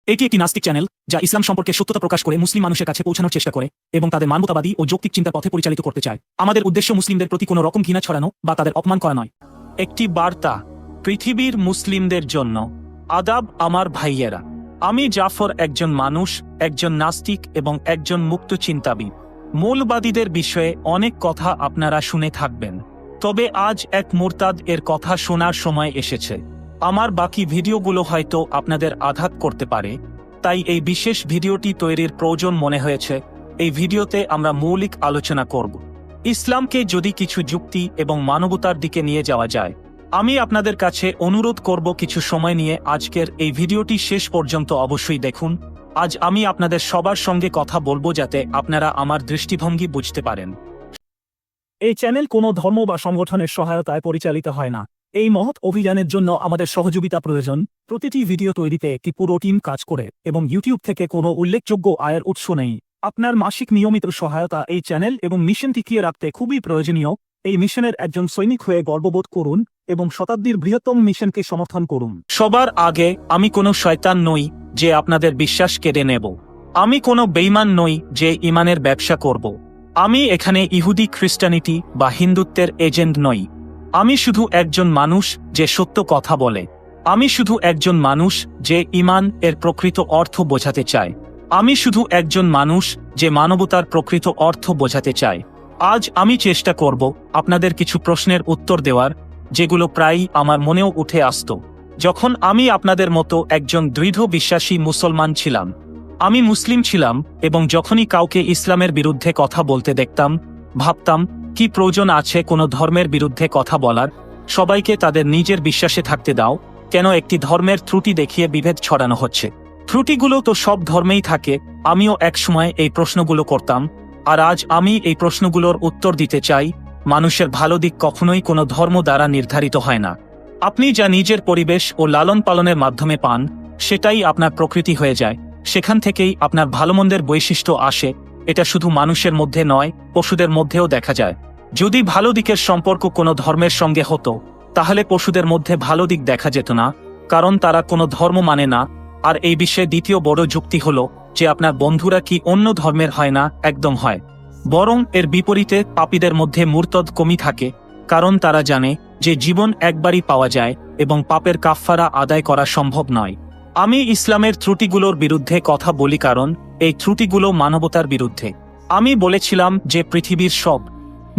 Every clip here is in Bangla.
এটি একটি নাস্তিক চ্যানেল যা ইসলাম সম্পর্কে সত্যতা প্রকাশ করে মুসলিম মানুষের কাছে পৌঁছানোর চেষ্টা করে এবং তাদের মানবতাবাদী ও যৌক্তিক চিন্তার পথে পরিচালিত করতে চায়। আমাদের উদ্দেশ্য মুসলিমদের প্রতি কোনো রকম ঘৃণা ছড়ানো বা তাদের অপমান করা নয়। একটি বার্তা পৃথিবীর মুসলিমদের জন্য। আদাব আমার ভাইয়েরা, আমি জাফর একজন মানুষ, একজন নাস্তিক এবং একজন মুক্ত চিন্তাবিদ। মৌলবাদীদের বিষয়ে অনেক কথা আপনারা শুনে থাকবেন, তবে আজ এক মুরতাদ এর কথা শোনার সময় এসেছে। আমার বাকি ভিডিওগুলো হয়তো আপনাদের আঘাত করতে পারে, তাই এই বিশেষ ভিডিওটি তৈরির প্রয়োজন মনে হয়েছে। এই ভিডিওতে আমরা মৌলিক আলোচনা করব ইসলামকে যদি কিছু যুক্তি এবং মানবতার দিকে নিয়ে যাওয়া যায়। আমি আপনাদের কাছে অনুরোধ করব কিছু সময় নিয়ে আজকের এই ভিডিওটি শেষ পর্যন্ত অবশ্যই দেখুন। আজ আমি আপনাদের সবার সঙ্গে কথা বলবো যাতে আপনারা আমার দৃষ্টিভঙ্গি বুঝতে পারেন। এই চ্যানেল কোনো ধর্ম বা সংগঠনের সহায়তায় পরিচালিত হয় না। এই মহৎ অভিযানের জন্য আমাদের সহযোগিতা প্রয়োজন। প্রতিটি ভিডিও তৈরিতে একটি পুরো টিম কাজ করে এবং ইউটিউব থেকে কোনো উল্লেখযোগ্য আয়ের উৎস নেই। আপনার মাসিক নিয়মিত সহায়তা এই চ্যানেল এবং মিশন টিকিয়ে রাখতে খুবই প্রয়োজনীয়। এই মিশনের একজন সৈনিক হয়ে গর্ববোধ করুন এবং শতাব্দীর বৃহত্তম মিশনকে সমর্থন করুন। সবার আগে, আমি কোনো শয়তান নই যে আপনাদের বিশ্বাস কেড়ে নেব। আমি কোনো বেঈমান নই যে ইমানের ব্যবসা করব। আমি এখানে ইহুদি, খ্রিস্টানিটি বা হিন্দুত্বের এজেন্ট নই। আমি শুধু একজন মানুষ যে সত্য কথা বলে। আমি শুধু একজন মানুষ যে ইমান এর প্রকৃত অর্থ বোঝাতে চায়। আমি শুধু একজন মানুষ যে মানবতার প্রকৃত অর্থ বোঝাতে চায়। আজ আমি চেষ্টা করব আপনাদের কিছু প্রশ্নের উত্তর দেওয়ার, যেগুলো প্রায়ই আমার মনেও উঠে আসত যখন আমি আপনাদের মতো একজন দৃঢ় বিশ্বাসী মুসলমান ছিলাম। আমি মুসলিম ছিলাম এবং যখনই কাউকে ইসলামের বিরুদ্ধে কথা বলতে দেখতাম, ভাবতাম কি প্রয়োজন আছে কোনো ধর্মের বিরুদ্ধে কথা বলার। সবাইকে তাদের নিজের বিশ্বাসে থাকতে দাও, কেন একটি ধর্মের ত্রুটি দেখিয়ে বিভেদ ছড়ানো হচ্ছে? ত্রুটিগুলো তো সব ধর্মেই থাকে। আমিও একসময় এই প্রশ্নগুলো করতাম, আর আজ আমি এই প্রশ্নগুলোর উত্তর দিতে চাই। মানুষের ভালো দিক কখনোই কোনো ধর্ম দ্বারা নির্ধারিত হয় না। আপনি যা নিজের পরিবেশ ও লালন পালনের মাধ্যমে পান, সেটাই আপনার প্রকৃতি হয়ে যায়। সেখান থেকেই আপনার ভালোমন্দের বৈশিষ্ট্য আসে। এটা শুধু মানুষের মধ্যে নয়, পশুদের মধ্যেও দেখা যায়। যদি ভালো দিকের সম্পর্ক কোনো ধর্মের সঙ্গে হতো, তাহলে পশুদের মধ্যে ভালো দিক দেখা যেত না, কারণ তারা কোনো ধর্ম মানে না। আর এই বিষয়ে দ্বিতীয় বড় যুক্তি হলো যে আপনার বন্ধুরা কি অন্য ধর্মের হয় না? একদম হয়। বরং এর বিপরীতে পাপীদের মধ্যে মুরতদ কমই থাকে, কারণ তারা জানে যে জীবন একবারই পাওয়া যায় এবং পাপের কাফফারা আদায় করা সম্ভব নয়। আমি ইসলামের ত্রুটিগুলোর বিরুদ্ধে কথা বলি কারণ এই ত্রুটিগুলো মানবতার বিরুদ্ধে। আমি বলেছিলাম যে পৃথিবীর সব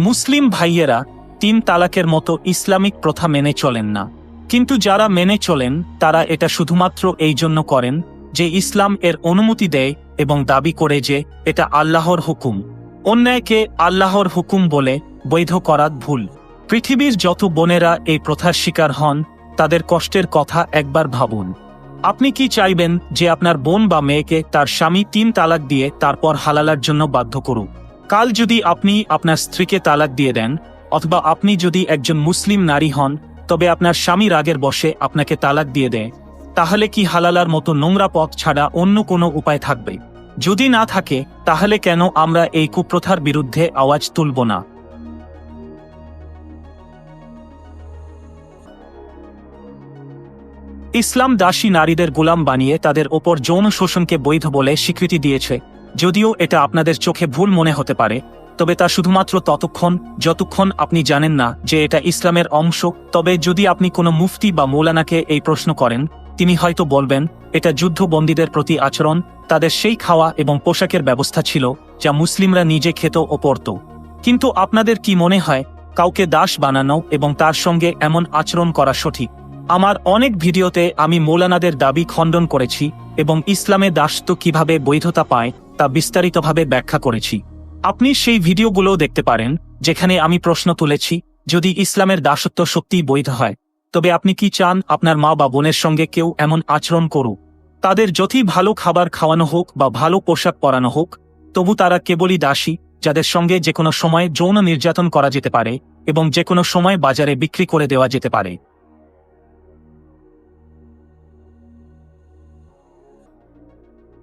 মুসলিম ভাইয়েরা 3 তালাকের মতো ইসলামিক প্রথা মেনে চলেন না, কিন্তু যারা মেনে চলেন তারা এটা শুধুমাত্র এই জন্য করেন যে ইসলাম এর অনুমতি দেয় এবং দাবি করে যে এটা আল্লাহর হুকুম। অন্যায়কে আল্লাহর হুকুম বলে বৈধ করা ভুল। পৃথিবীর যত বোনেরা এই প্রথার শিকার হন, তাদের কষ্টের কথা একবার ভাবুন। আপনি কি চাইবেন যে আপনার বোন বা মেয়েকে তার স্বামী 3 তালাক দিয়ে তারপর হালালার জন্য বাধ্য করুক? কাল যদি আপনি আপনার স্ত্রীকে তালাক দিয়ে দেন, অথবা আপনি যদি একজন মুসলিম নারী হন, তবে আপনার স্বামী রাগের বশে আপনাকে তালাক দিয়ে দেয়, তাহলে কি হালালার মতো নোংরা পথ ছাড়া অন্য কোনো উপায় থাকবে? যদি না থাকে, তাহলে কেন আমরা এই কুপ্রথার বিরুদ্ধে আওয়াজ তুলব না? ইসলাম দাসী নারীদের গোলাম বানিয়ে তাদের ওপর যৌন শোষণকে বৈধ বলে স্বীকৃতি দিয়েছে। যদিও এটা আপনাদের চোখে ভুল মনে হতে পারে, তবে তা শুধুমাত্র ততক্ষণ যতক্ষণ আপনি জানেন না যে এটা ইসলামের অংশ। তবে যদি আপনি কোনো মুফতি বা মৌলানাকে এই প্রশ্ন করেন, তিনি হয়তো বলবেন এটা যুদ্ধবন্দীদের প্রতি আচরণ। তাদের সেই খাওয়া এবং পোশাকের ব্যবস্থা ছিল যা মুসলিমরা নিজে খেত ও পরত। কিন্তু আপনাদের কি মনে হয় কাউকে দাস বানানো এবং তার সঙ্গে এমন আচরণ করা সঠিক? আমার অনেক ভিডিওতে আমি মৌলানাদের দাবি খণ্ডন করেছি এবং ইসলামে দাসত্ব কিভাবে বৈধতা পায় তা বিস্তারিতভাবে ব্যাখ্যা করেছি। আপনি সেই ভিডিওগুলো দেখতে পারেন যেখানে আমি প্রশ্ন তুলেছি, যদি ইসলামের দাসত্ব সত্যিই বৈধ হয়, তবে আপনি কি চান আপনার মা বা বোনের সঙ্গে কেউ এমন আচরণ করুক? তাদের যতই ভালো খাবার খাওয়ানো হোক বা ভালো পোশাক পরানো হোক, তবু তারা কেবলই দাসী, যাদের সঙ্গে যে কোনো সময় যৌন নির্যাতন করা যেতে পারে এবং যে কোনো সময় বাজারে বিক্রি করে দেওয়া যেতে পারে।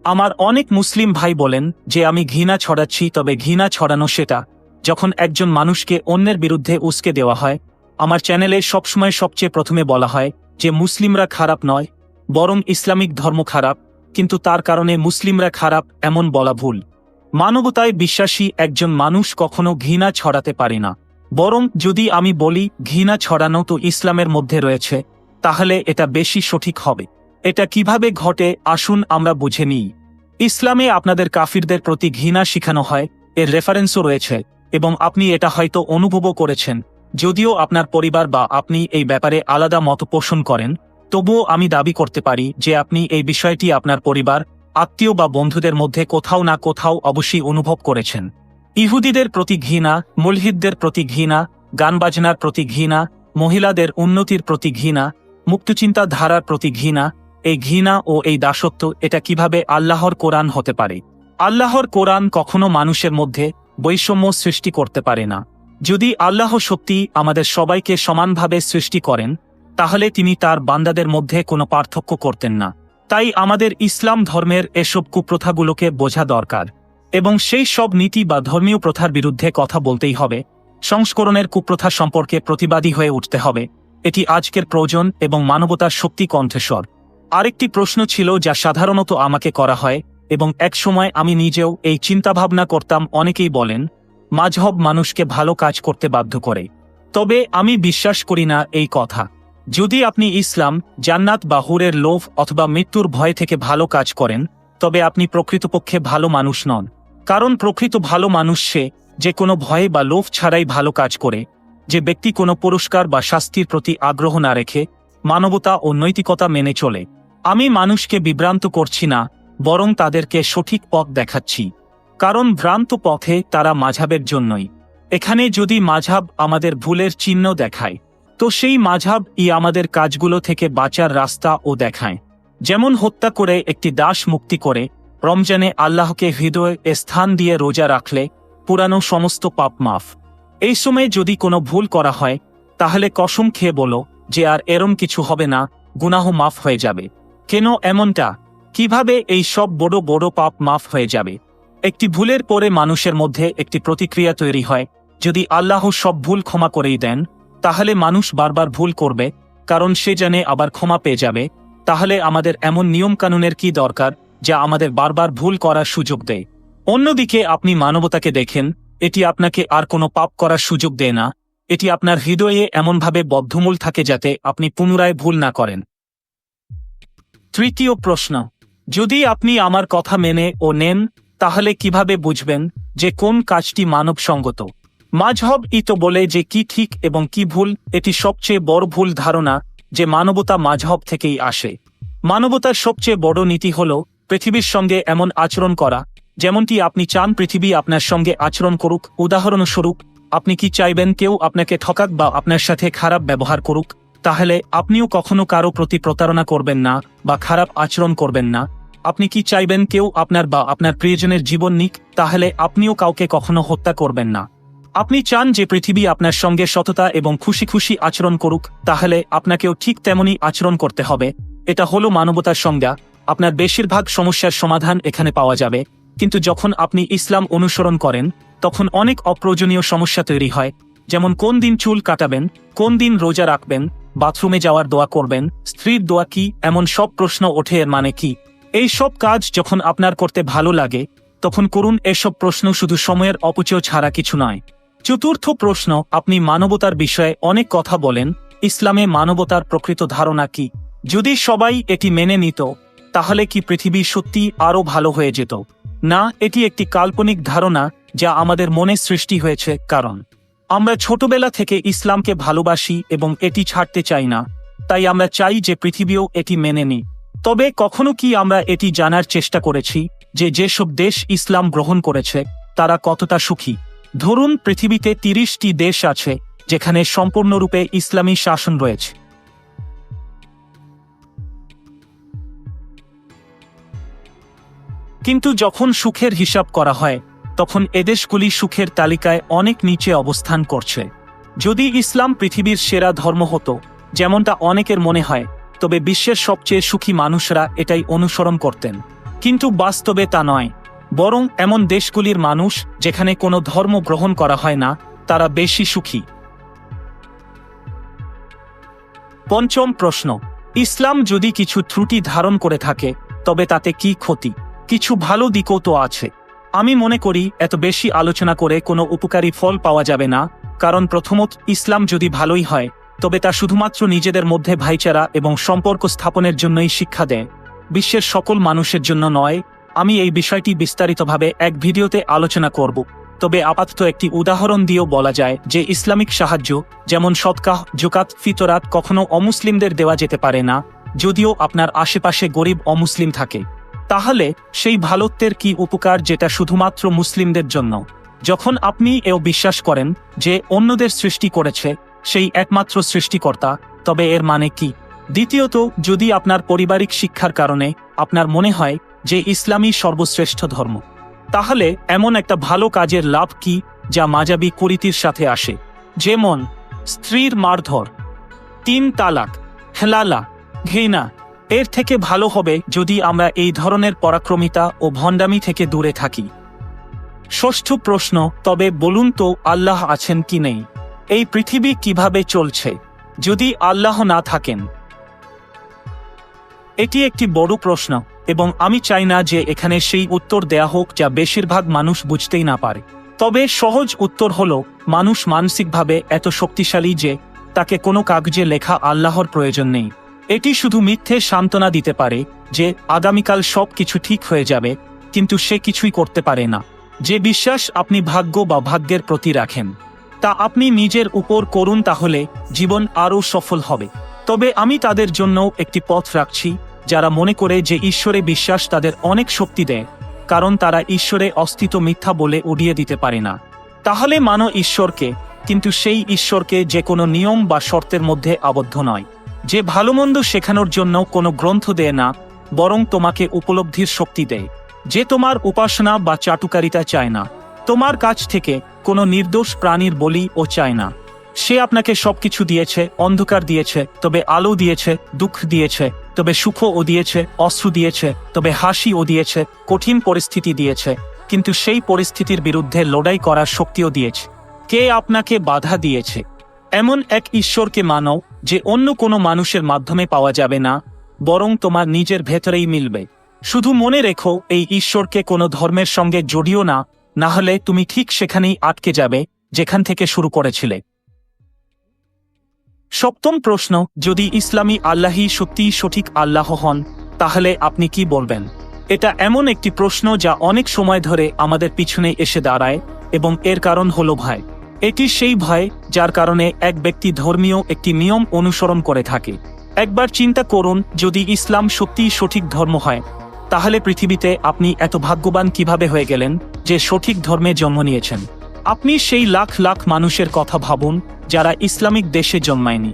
আমার অনেক মুসলিম ভাই বলেন যে আমি ঘৃণা ছড়াচ্ছি, তবে ঘৃণা ছড়ানো সেটা যখন একজন মানুষকে অন্যের বিরুদ্ধে উস্কে দেওয়া হয়। আমার চ্যানেলে সবসময় সবচেয়ে প্রথমে বলা হয় যে মুসলিমরা খারাপ নয়, বরং ইসলামিক ধর্ম খারাপ। কিন্তু তার কারণে মুসলিমরা খারাপ এমন বলা ভুল। মানবতায় বিশ্বাসী একজন মানুষ কখনো ঘৃণা ছড়াতে পারে না। বরং যদি আমি বলি ঘৃণা ছড়ানো তো ইসলামের মধ্যে রয়েছে, তাহলে এটা বেশি সঠিক হবে। এটা কিভাবে ঘটে আসুন আমরা বুঝে নিই। ইসলামে আপনাদের কাফিরদের প্রতি ঘৃণা শেখানো হয়, এর রেফারেন্সও রয়েছে, এবং আপনি এটা হয়তো অনুভবও করেছেন। যদিও আপনার পরিবার বা আপনি এই ব্যাপারে আলাদা মত পোষণ করেন, তবুও আমি দাবি করতে পারি যে আপনি এই বিষয়টি আপনার পরিবার, আত্মীয় বা বন্ধুদের মধ্যে কোথাও না কোথাও অবশ্যই অনুভব করেছেন। ইহুদিদের প্রতি ঘৃণা, মুলহিদদের প্রতি ঘৃণা, গানবাজনার প্রতি ঘৃণা, মহিলাদের উন্নতির প্রতি ঘৃণা, মুক্তচিন্তা ধারার প্রতি ঘৃণা, এই ঘৃণা ও এই দাসত্ব এটা কিভাবে আল্লাহর কোরআন হতে পারে? আল্লাহর কোরআন কখনো মানুষের মধ্যে বৈষম্য সৃষ্টি করতে পারে না। যদি আল্লাহ সত্যি আমাদের সবাইকে সমানভাবে সৃষ্টি করেন, তাহলে তিনি তার বান্দাদের মধ্যে কোনো পার্থক্য করতেন না। তাই আমাদের ইসলাম ধর্মের এসব কুপ্রথাগুলোকে বোঝা দরকার, এবং সেই সব নীতি বা ধর্মীয় প্রথার বিরুদ্ধে কথা বলতেই হবে। সংস্করণের কুপ্রথা সম্পর্কে প্রতিবাদী হয়ে উঠতে হবে। এটি আজকের প্রয়োজন এবং মানবতার শক্তি কণ্ঠস্বর। আরেকটি প্রশ্ন ছিল যা সাধারণত আমাকে করা হয়, এবং একসময় আমি নিজেও এই চিন্তাভাবনা করতাম। অনেকেই বলেন মাযহব মানুষকে ভালো কাজ করতে বাধ্য করে। তবে আমি বিশ্বাস করি না এই কথা। যদি আপনি ইসলাম, জান্নাত বা হুরের লোভ অথবা মৃত্যুর ভয় থেকে ভালো কাজ করেন, তবে আপনি প্রকৃতপক্ষে ভালো মানুষ নন। কারণ প্রকৃত ভালো মানুষ সে যে কোনো ভয় বা লোভ ছাড়াই ভালো কাজ করে, যে ব্যক্তি কোনো পুরস্কার বা শাস্তির প্রতি আগ্রহ না রেখে মানবতা ও নৈতিকতা মেনে চলে। আমি মানুষকে বিভ্রান্ত করছি না, বরং তাদেরকে সঠিক পথ দেখাচ্ছি। কারণ ভ্রান্ত পথে তারা মাযহাবের জন্যই। এখানে যদি মাযহাব আমাদের ভুলের চিহ্ন দেখায়, তো সেই মাযহাবই আমাদের কাজগুলো থেকে বাঁচার রাস্তা ও দেখায়। যেমন হত্যা করে একটি দাস মুক্তি করে, রমজানে আল্লাহকে হৃদয়ে স্থান দিয়ে রোজা রাখলে পুরানো সমস্ত পাপ মাফ। এই সময়ে যদি কোনো ভুল করা হয়, তাহলে কসম খেয়ে বলো যে আর এরম কিছু হবে না, গুনাহ মাফ হয়ে যাবে। কেন এমনটা? কিভাবে এই সব বড় বড় পাপ মাফ হয়ে যাবে? একটি ভুলের পরে মানুষের মধ্যে একটি প্রতিক্রিয়া তৈরি হয়। যদি আল্লাহ সব ভুল ক্ষমা করেই দেন, তাহলে মানুষ বারবার ভুল করবে, কারণ সে জানে আবার ক্ষমা পেয়ে যাবে। তাহলে আমাদের এমন নিয়মকানুনের কি দরকার যা আমাদের বারবার ভুল করার সুযোগ দেয়? অন্যদিকে আপনি মানবতাকে দেখেন, এটি আপনাকে আর কোনো পাপ করার সুযোগ দেয় না। এটি আপনার হৃদয়ে এমনভাবে বদ্ধমূল থাকে যাতে আপনি পুনরায় ভুল না করেন। তৃতীয় প্রশ্ন, যদি আপনি আমার কথা মেনে ও নেন, তাহলে কিভাবে বুঝবেন যে কোন কাজটি মানবসঙ্গত? মাযহবই তো বলে যে কি ঠিক এবং কি ভুল। এটি সবচেয়ে বড় ভুল ধারণা যে মানবতা মাযহব থেকেই আসে। মানবতার সবচেয়ে বড় নীতি হল পৃথিবীর সঙ্গে এমন আচরণ করা যেমনটি আপনি চান পৃথিবী আপনার সঙ্গে আচরণ করুক। উদাহরণস্বরূপ, আপনি কি চাইবেন কেউ আপনাকে ঠকাক বা আপনার সাথে খারাপ ব্যবহার করুক? তাহলে আপনিও কখনো কারো প্রতি প্রতারণা করবেন না বা খারাপ আচরণ করবেন না। আপনি কি চাইবেন কেউ আপনার বা আপনার প্রিয়জনের জীবন নিক? তাহলে আপনিও কাউকে কখনো হত্যা করবেন না। আপনি চান যে পৃথিবী আপনার সঙ্গে সততা এবং খুশি খুশি আচরণ করুক, তাহলে আপনাকেও ঠিক তেমনই আচরণ করতে হবে। এটা হলো মানবতার সংজ্ঞা। আপনার বেশিরভাগ সমস্যার সমাধান এখানে পাওয়া যাবে। কিন্তু যখন আপনি ইসলাম অনুসরণ করেন, তখন অনেক অপ্রয়োজনীয় সমস্যা তৈরি হয়। যেমন কোন দিন চুল কাটাবেন, কোন দিন রোজা রাখবেন, বাথরুমে যাওয়ার দোয়া করবেন, স্ত্রীর দোয়া কি, এমন সব প্রশ্ন ওঠে। এর মানে কি? এই সব কাজ যখন আপনার করতে ভালো লাগে, তখন করুন। এসব প্রশ্ন শুধু সময়ের অপচয় ছাড়া কিছু নয়। চতুর্থ প্রশ্ন, আপনি মানবতার বিষয়ে অনেক কথা বলেন। ইসলামে মানবতার প্রকৃত ধারণা কি? যদি সবাই এটি মেনে নিত, তাহলে কি পৃথিবী সত্যি আরও ভালো হয়ে যেত? না, এটি একটি কাল্পনিক ধারণা যা আমাদের মনে সৃষ্টি হয়েছে। কারণ আমরা ছোটবেলা থেকে ইসলামকে ভালোবাসি এবং এটি ছাড়তে চাই না। তাই আমরা চাই যে পৃথিবীও এটি মেনে নিই। তবে কখনো কি আমরা এটি জানার চেষ্টা করেছি যে যেসব দেশ ইসলাম গ্রহণ করেছে তারা কতটা সুখী? ধরুন, পৃথিবীতে 30টি দেশ আছে যেখানে সম্পূর্ণরূপে ইসলামী শাসন রয়েছে। কিন্তু যখন সুখের হিসাব করা হয়, তখন এদেশগুলি সুখের তালিকায় অনেক নিচে অবস্থান করছে। যদি ইসলাম পৃথিবীর সেরা ধর্ম হতো, যেমনটা অনেকের মনে হয়, তবে বিশ্বের সবচেয়ে সুখী মানুষরা এটাই অনুসরণ করতেন। কিন্তু বাস্তবে তা নয়। বরং এমন দেশগুলির মানুষ যেখানে কোনো ধর্ম গ্রহণ করা হয় না, তারা বেশি সুখী। পঞ্চম প্রশ্ন, ইসলাম যদি কিছু ত্রুটি ধারণ করে থাকে, তবে তাতে কি ক্ষতি? কিছু ভালো দিকও তো আছে। আমি মনে করি এত বেশি আলোচনা করে কোনো উপকারী ফল পাওয়া যাবে না, কারণ প্রথমত ইসলাম যদি ভালোই হয় তবে তা শুধুমাত্র নিজেদের মধ্যে ভাইচারা এবং সম্পর্ক স্থাপনের জন্যই শিক্ষা দেয়, বিশ্বের সকল মানুষের জন্য নয়। আমি এই বিষয়টি বিস্তারিতভাবে এক ভিডিওতে আলোচনা করব, তবে আপাতত একটি উদাহরণ দিয়েও বলা যায় যে ইসলামিক সাহায্য যেমন সদকাহ, যাকাত, ফিতরাত কখনো অমুসলিমদের দেওয়া যেতে পারে না। যদিও আপনার আশেপাশে গরিব অমুসলিম থাকে, তাহলে সেই ভালোত্বের কি উপকার যেটা শুধুমাত্র মুসলিমদের জন্য? যখন আপনি এও বিশ্বাস করেন যে অন্যদের সৃষ্টি করেছে সেই একমাত্র সৃষ্টিকর্তা, তবে এর মানে কি? দ্বিতীয়ত, যদি আপনার পারিবারিক শিক্ষার কারণে আপনার মনে হয় যে ইসলামই সর্বশ্রেষ্ঠ ধর্ম, তাহলে এমন একটা ভালো কাজের লাভ কি যা মাজাবি কুরীতির সাথে আসে, যেমন স্ত্রীর মারধর, 3 তালাক, হেলালা, ঘৃণা? এর থেকে ভালো হবে যদি আমরা এই ধরনের পরাক্রমিতা ও ভণ্ডামি থেকে দূরে থাকি। ষষ্ঠ প্রশ্ন, তবে বলুন তো আল্লাহ আছেন কি নেই? এই পৃথিবী কিভাবে চলছে যদি আল্লাহ না থাকেন? এটি একটি বড় প্রশ্ন এবং আমি চাই না যে এখানে সেই উত্তর দেয়া হোক যা বেশিরভাগ মানুষ বুঝতেই না পারে। তবে সহজ উত্তর হলো, মানুষ মানসিকভাবে এত শক্তিশালী যে তাকে কোনো কাগজে লেখা আল্লাহর প্রয়োজন নেই। এটি শুধু মিথ্যে সান্ত্বনা দিতে পারে যে আগামীকাল সব কিছু ঠিক হয়ে যাবে, কিন্তু সে কিছুই করতে পারে না। যে বিশ্বাস আপনি ভাগ্য বা ভাগ্যের প্রতি রাখেন তা আপনি নিজের উপর করুন, তাহলে জীবন আরও সফল হবে। তবে আমি তাদের জন্য একটি পথ রাখছি যারা মনে করে যে ঈশ্বরে বিশ্বাস তাদের অনেক শক্তি দেয়, কারণ তারা ঈশ্বরে অস্তিত্ব মিথ্যা বলে উড়িয়ে দিতে পারে না। তাহলে মানো ঈশ্বরকে, কিন্তু সেই ঈশ্বরকে যে কোনো নিয়ম বা শর্তের মধ্যে আবদ্ধ নয়, যে ভালোমন্দ শেখানোর জন্য কোনো গ্রন্থ দেয় না, বরং তোমাকে উপলব্ধির শক্তি দেয়, যে তোমার উপাসনা বা চাটুকারিতা চায় না, তোমার কাছ থেকে কোনো নির্দোষ প্রাণীর বলি ও চায় না। সে আপনাকে সবকিছু দিয়েছে, অন্ধকার দিয়েছে তবে আলো দিয়েছে, দুঃখ দিয়েছে তবে সুখও দিয়েছে, অশ্রু দিয়েছে তবে হাসিও দিয়েছে, কঠিন পরিস্থিতি দিয়েছে, কিন্তু সেই পরিস্থিতির বিরুদ্ধে লড়াই করার শক্তিও দিয়েছে। কে আপনাকে বাধা দিয়েছে? এমন এক ঈশ্বরকে মানো যে অন্য কোনো মানুষের মাধ্যমে পাওয়া যাবে না, বরং তোমার নিজের ভেতরেই মিলবে। শুধু মনে রেখো, এই ঈশ্বরকে কোনো ধর্মের সঙ্গে জড়িও না, না হলে তুমি ঠিক সেখানেই আটকে যাবে যেখান থেকে শুরু করেছিলে। সপ্তম প্রশ্ন, যদি ইসলামী আল্লাহই সত্যিই সঠিক আল্লাহ হন, তাহলে আপনি কি বলবেন? এটা এমন একটি প্রশ্ন যা অনেক সময় ধরে আমাদের পিছনে এসে দাঁড়ায়, এবং এর কারণ হলো ভয়। এটি সেই ভয় যার কারণে এক ব্যক্তি ধর্মীয় একটি নিয়ম অনুসরণ করে থাকে। একবার চিন্তা করুন, যদি ইসলাম সত্যিই সঠিক ধর্ম হয়, তাহলে পৃথিবীতে আপনি এত ভাগ্যবান কিভাবে হয়ে গেলেন যে সঠিক ধর্মে জন্ম নিয়েছেন? আপনি সেই লাখ লাখ মানুষের কথা ভাবুন যারা ইসলামিক দেশে জন্মায়নি।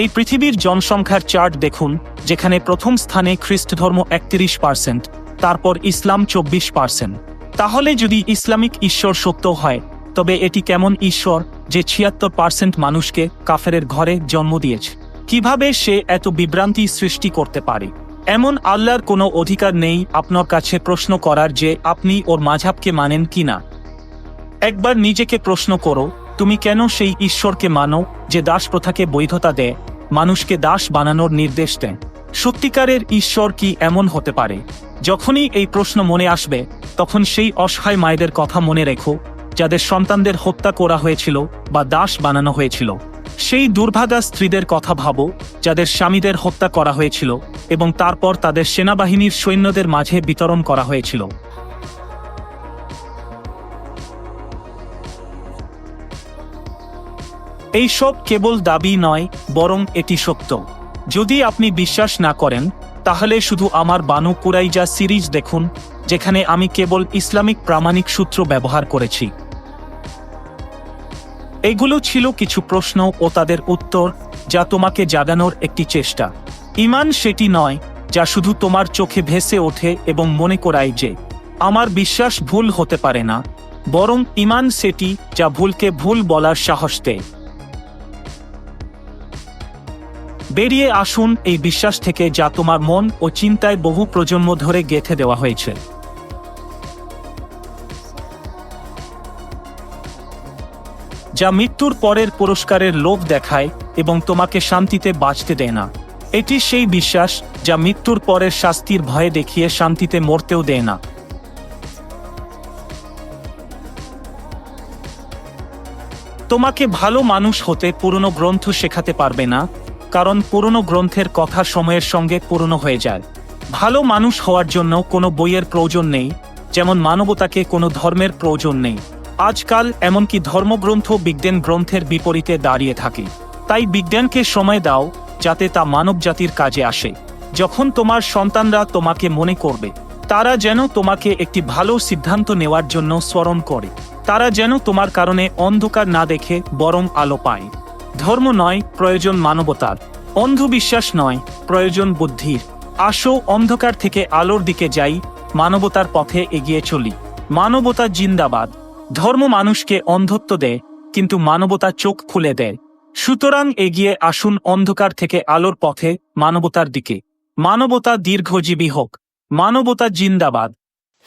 এই পৃথিবীর জনসংখ্যার চার্ট দেখুন, যেখানে প্রথম স্থানে খ্রিস্ট ধর্ম 31%, তারপর ইসলাম 24%। তাহলে যদি ইসলামিক ঈশ্বর সত্য হয়, তবে এটি কেমন ঈশ্বর যে 76% মানুষকে কাফেরের ঘরে জন্ম দিয়েছে? কিভাবে সে এত বিভ্রান্তি সৃষ্টি করতে পারে? এমন আল্লাহর কোনো অধিকার নেই আপনার কাছে প্রশ্ন করার যে আপনি ওর মাযহাবকে মানেন কিনা। একবার নিজেকে প্রশ্ন করো, তুমি কেন সেই ঈশ্বরকে মানো যে দাস প্রথাকে বৈধতা দেয়, মানুষকে দাস বানানোর নির্দেশ দেন? সত্যিকারের ঈশ্বর কি এমন হতে পারে? যখনই এই প্রশ্ন মনে আসবে, তখন সেই অসহায় মায়েদের কথা মনে রেখো যাদের সন্তানদের হত্যা করা হয়েছিল বা দাস বানানো হয়েছিল। সেই দুর্ভাগা স্ত্রীদের কথা ভাবো যাদের স্বামীদের হত্যা করা হয়েছিল এবং তারপর তাদের সেনাবাহিনীর সৈন্যদের মাঝে বিতরণ করা হয়েছিল। এইসব কেবল দাবি নয়, বরং এটি সত্য। যদি আপনি বিশ্বাস না করেন, তাহলে শুধু আমার বানু কুরাইজা সিরিজ দেখুন, যেখানে আমি কেবল ইসলামিক প্রামাণিক সূত্র ব্যবহার করেছি। এগুলো ছিল কিছু প্রশ্ন ও তাদের উত্তর যা তোমাকে জাগানোর একটি চেষ্টা। ঈমান সেটি নয় যা শুধু তোমার চোখে ভেসে ওঠে এবং মনে করায় যে আমার বিশ্বাস ভুল হতে পারে না, বরং ঈমান সেটি যা ভুলকে ভুল বলার সাহস দেয়। বেরিয়ে আসুন এই বিশ্বাস থেকে যা তোমার মন ও চিন্তায় বহু প্রজন্ম ধরে গেঁথে দেওয়া হয়েছে। যা মৃত্যুর পরের পুরস্কারের লোভ দেখায় এবং তোমাকে শান্তিতে বাঁচতে দেয় না। এটি সেই বিশ্বাস যা মৃত্যুর পরের শাস্তির ভয়ে দেখিয়ে শান্তিতে মরতেও দেয় না। তোমাকে ভালো মানুষ হতে পুরনো গ্রন্থ শেখাতে পারবে না, কারণ পুরনো গ্রন্থের কথা সময়ের সঙ্গে পুরনো হয়ে যায়। ভালো মানুষ হওয়ার জন্য কোনো বইয়ের প্রয়োজন নেই, যেমন মানবতাকে কোনো ধর্মের প্রয়োজন নেই। আজকাল এমনকি ধর্মগ্রন্থ বিজ্ঞান গ্রন্থের বিপরীতে দাঁড়িয়ে থাকে। তাই বিজ্ঞানকে সময় দাও, যাতে তা মানবজাতির কাজে আসে। যখন তোমার সন্তানরা তোমাকে মনে করবে, তারা যেন তোমাকে একটি ভালো সিদ্ধান্ত নেওয়ার জন্য স্মরণ করে। তারা যেন তোমার কারণে অন্ধকার না দেখে বরং আলো পায়। ধর্ম নয়, প্রয়োজন মানবতার। অন্ধবিশ্বাস নয়, প্রয়োজন বুদ্ধির। আসো অন্ধকার থেকে আলোর দিকে যাই, মানবতার পথে এগিয়ে চলি। মানবতা জিন্দাবাদ। ধর্ম মানুষকে অন্ধত্ব দেয়, কিন্তু মানবতা চোখ খুলে দেয়। সুতরাং এগিয়ে আসুন অন্ধকার থেকে আলোর পথে, মানবতার দিকে। মানবতা দীর্ঘজীবী হোক। মানবতা জিন্দাবাদ।